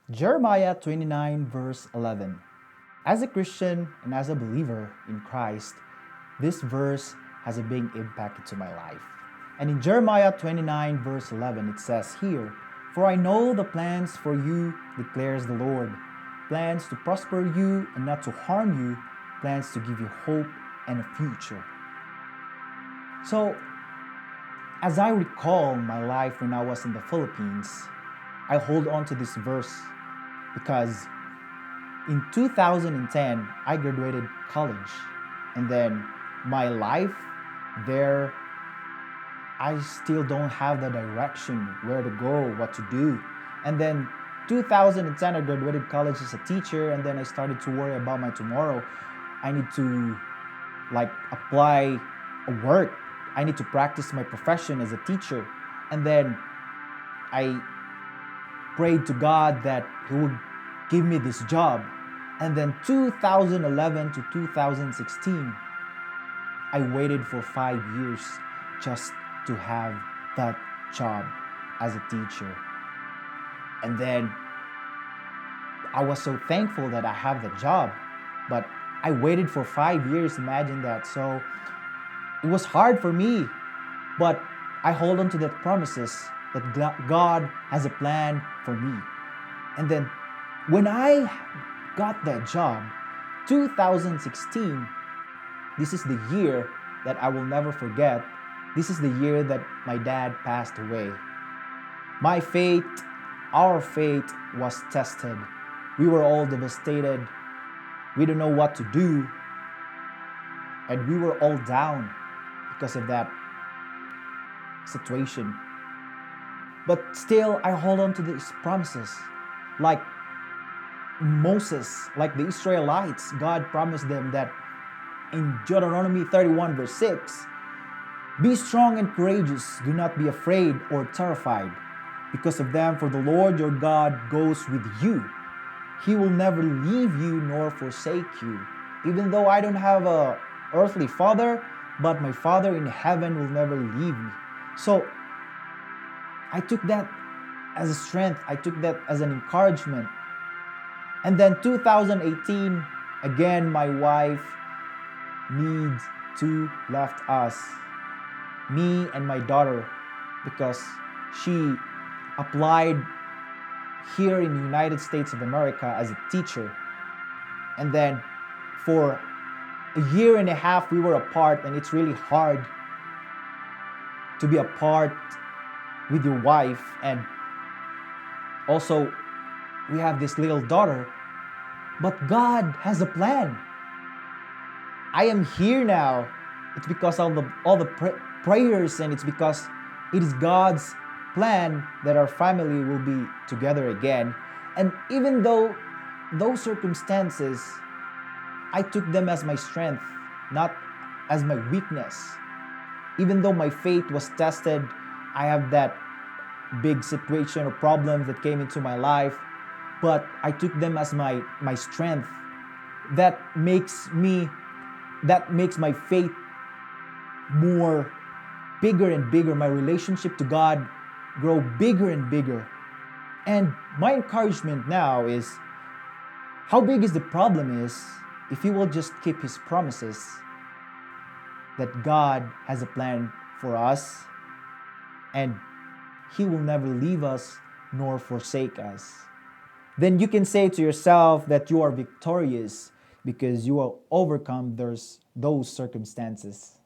Jeremiah 29, verse 11. As a Christian and as a believer in Christ, this verse has a big impact into my life. And in Jeremiah 29, verse 11, it says here, "For I know the plans for you, declares the Lord, plans to prosper you and not to harm you, plans to give you hope and a future." So, as I recall my life when I was in the Philippines, I hold on to this verse because in 2010, I graduated college. And then my life there, I still don't have the direction where to go, what to do. And then 2010, I graduated college as a teacher, and then I started to worry about my tomorrow. I need to apply a work. I need to practice my profession as a teacher. And then I prayed to God that He would give me this job. And then 2011 to 2016, I waited for 5 years just to have that job as a teacher. And then I was so thankful that I have the job, but I waited for 5 years, imagine that. So it was hard for me, but I hold on to that promises that God has a plan for me. And then when I got that job, 2016, this is the year that I will never forget. This is the year that my dad passed away. My faith, our faith was tested. We were all devastated. We don't know what to do. And we were all down because of that situation. But still, I hold on to these promises. Like Moses, like the Israelites, God promised them that in Deuteronomy 31, verse 6, "Be strong and courageous, do not be afraid or terrified because of them, for the Lord your God goes with you. He will never leave you nor forsake you." Even though I don't have a earthly father, but my Father in heaven will never leave me. So I took that as a strength. I took that as an encouragement. And then 2018, again, my wife needs to left us, me and my daughter, because she applied here in the United States of America as a teacher. And then for a year and a half, we were apart, and it's really hard to be apart with your wife. And also, we have this little daughter, but God has a plan. I am here now. It's because of all the prayers, and it's because it is God's plan that our family will be together again. And even though those circumstances, I took them as my strength, not as my weakness. Even though my faith was tested, I have that big situation or problems that came into my life, but I took them as my strength. That makes my faith more bigger and bigger. My relationship to God grow bigger and bigger. And my encouragement now is, how big is the problem is, if you will just keep His promises, that God has a plan for us, and He will never leave us nor forsake us. Then you can say to yourself that you are victorious because you will overcome those circumstances.